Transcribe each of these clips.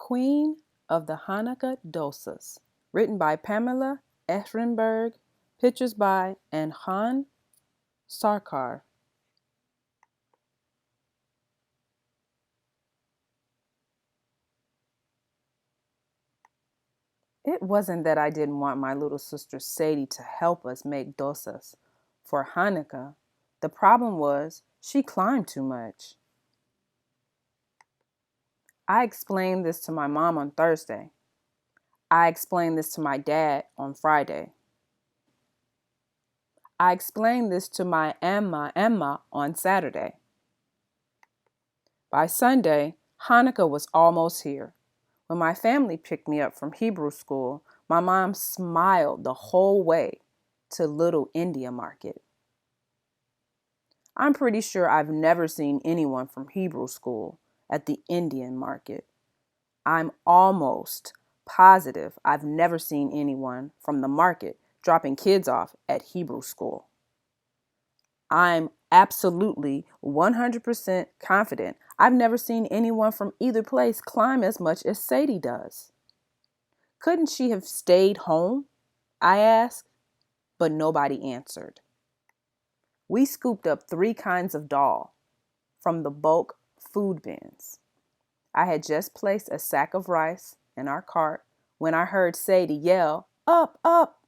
Queen of the Hanukkah Dosas, written by Pamela Ehrenberg, pictures by Anhan Sarkar. It wasn't that I didn't want my little sister Sadie to help us make dosas for Hanukkah. The problem was she climbed too much. I explained this to my mom on Thursday. I explained this to my dad on Friday. I explained this to my Emma on Saturday. By Sunday, Hanukkah was almost here. When my family picked me up from Hebrew school, my mom smiled the whole way to Little India Market. I'm pretty sure I've never seen anyone from Hebrew school at the Indian market. I'm almost positive I've never seen anyone from the market dropping kids off at Hebrew school. I'm absolutely 100% confident I've never seen anyone from either place climb as much as Sadie does. Couldn't she have stayed home? I asked, but nobody answered. We scooped up 3 kinds of dal from the bulk food bins. I had just placed a sack of rice in our cart when I heard Sadie yell, "Up, up!"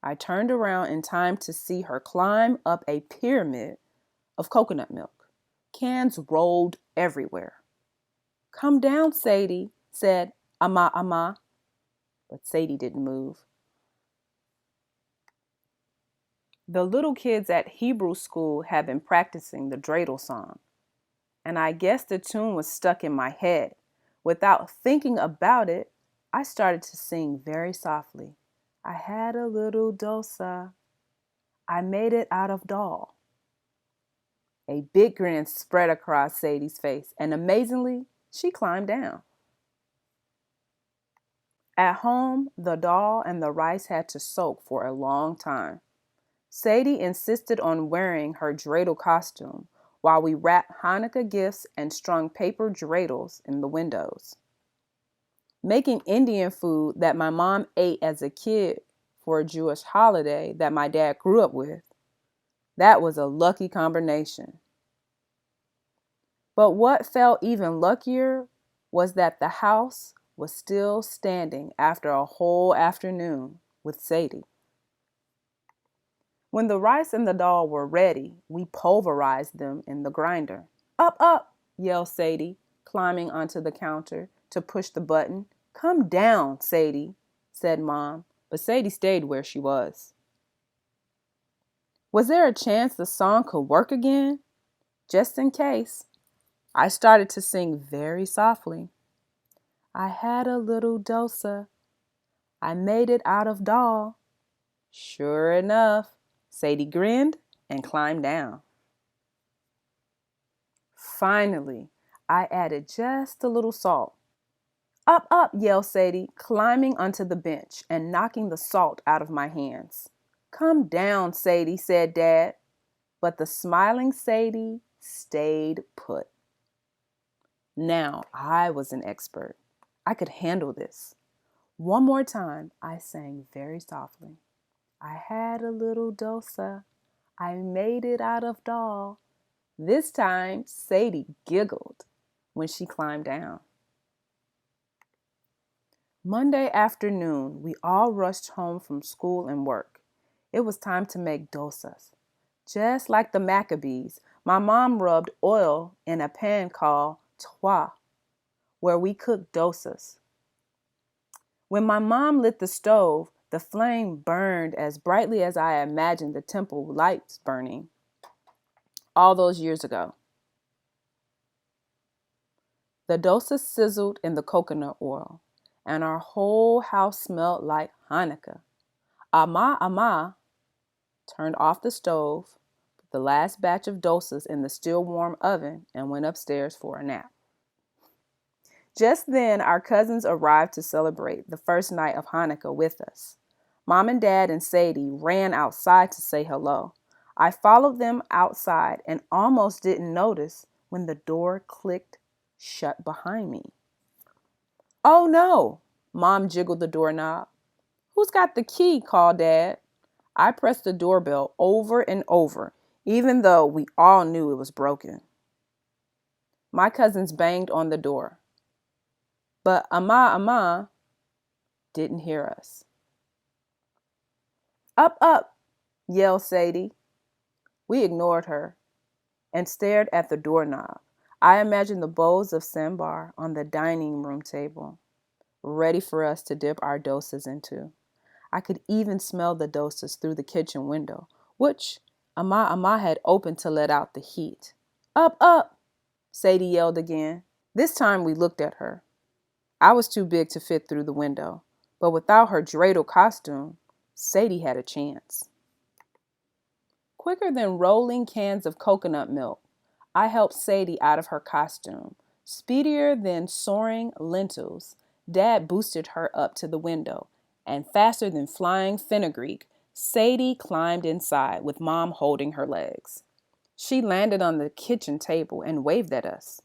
I turned around in time to see her climb up a pyramid of coconut milk. Cans rolled everywhere. "Come down, Sadie," said Amma, but Sadie didn't move. The little kids at Hebrew school had been practicing the dreidel song, and I guess the tune was stuck in my head. Without thinking about it, I started to sing very softly. I had a little dosa. I made it out of dal. A big grin spread across Sadie's face, and amazingly, she climbed down. At home, the dal and the rice had to soak for a long time. Sadie insisted on wearing her dreidel costume while we wrapped Hanukkah gifts and strung paper dreidels in the windows. Making Indian food that my mom ate as a kid for a Jewish holiday that my dad grew up with, that was a lucky combination. But what felt even luckier was that the house was still standing after a whole afternoon with Sadie. When the rice and the dal were ready, we pulverized them in the grinder. "Up, up!" yelled Sadie, climbing onto the counter to push the button. "Come down, Sadie," said Mom, but Sadie stayed where she was. Was there a chance the song could work again? Just in case, I started to sing very softly. I had a little dosa. I made it out of dal. Sure enough, Sadie grinned and climbed down. Finally, I added just a little salt. "Up, up," yelled Sadie, climbing onto the bench and knocking the salt out of my hands. "Come down, Sadie," said Dad, but the smiling Sadie stayed put. Now I was an expert. I could handle this. One more time, I sang very softly. I had a little dosa. I made it out of dal. This time, Sadie giggled when she climbed down. Monday afternoon, we all rushed home from school and work. It was time to make dosas. Just like the Maccabees, my mom rubbed oil in a pan called twa, where we cooked dosas. When my mom lit the stove, the flame burned as brightly as I imagined the temple lights burning all those years ago. The dosas sizzled in the coconut oil, and our whole house smelled like Hanukkah. Amma turned off the stove, put the last batch of dosas in the still warm oven, and went upstairs for a nap. Just then, our cousins arrived to celebrate the first night of Hanukkah with us. Mom and Dad and Sadie ran outside to say hello. I followed them outside and almost didn't notice when the door clicked shut behind me. Oh no! Mom jiggled the doorknob. Who's got the key? Called Dad. I pressed the doorbell over and over, even though we all knew it was broken. My cousins banged on the door, but Ama didn't hear us. Up, up, yelled Sadie. We ignored her and stared at the doorknob. I imagined the bowls of sambar on the dining room table, ready for us to dip our dosas into. I could even smell the dosas through the kitchen window, which Ama had opened to let out the heat. Up, up, Sadie yelled again. This time we looked at her. I was too big to fit through the window, but without her dreidel costume, Sadie had a chance. Quicker than rolling cans of coconut milk, I helped Sadie out of her costume. Speedier than soaring lentils, Dad boosted her up to the window, and faster than flying fenugreek, Sadie climbed inside with Mom holding her legs. She landed on the kitchen table and waved at us.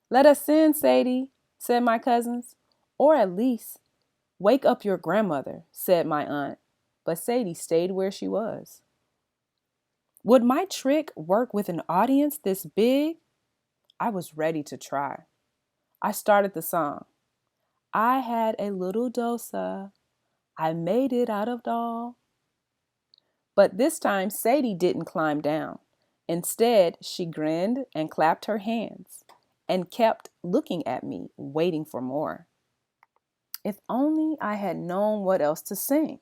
Let us in, Sadie, said my cousins. Or at least, wake up your grandmother, said my aunt. But Sadie stayed where she was. Would my trick work with an audience this big? I was ready to try. I started the song. I had a little dosa. I made it out of doll. But this time, Sadie didn't climb down. Instead, she grinned and clapped her hands and kept looking at me, waiting for more. If only I had known what else to sing.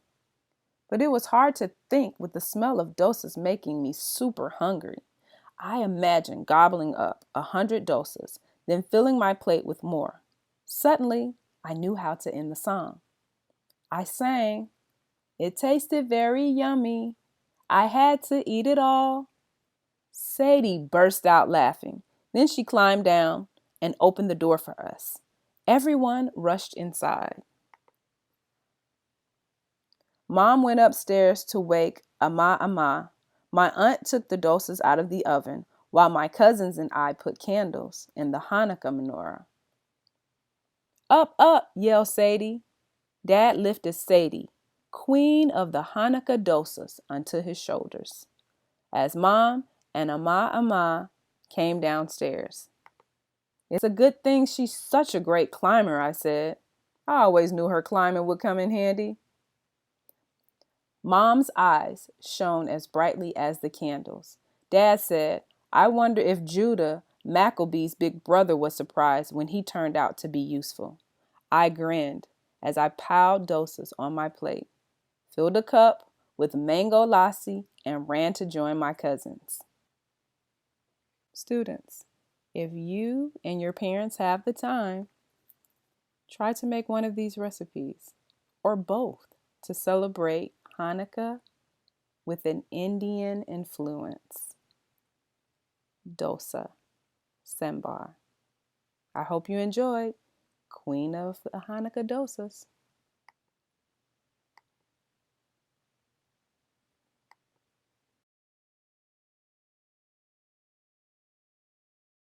But it was hard to think with the smell of dosas making me super hungry. I imagined gobbling up 100 dosas, then filling my plate with more. Suddenly, I knew how to end the song. I sang, it tasted very yummy. I had to eat it all. Sadie burst out laughing. Then she climbed down and opened the door for us. Everyone rushed inside. Mom went upstairs to wake Ama. My aunt took the dosas out of the oven, while my cousins and I put candles in the Hanukkah menorah. Up, up, yelled Sadie. Dad lifted Sadie, queen of the Hanukkah Dosas, onto his shoulders, as Mom and Ama came downstairs. It's a good thing she's such a great climber, I said. I always knew her climbing would come in handy. Mom's eyes shone as brightly as the candles. Dad said, I wonder if Judah, Maccablee's big brother, was surprised when he turned out to be useful. I grinned as I piled dosas on my plate, filled a cup with mango lassi, and ran to join my cousins. Students, if you and your parents have the time, try to make one of these recipes, or both, to celebrate Hanukkah with an Indian influence. Dosa, sambar. I hope you enjoyed Queen of the Hanukkah Dosas.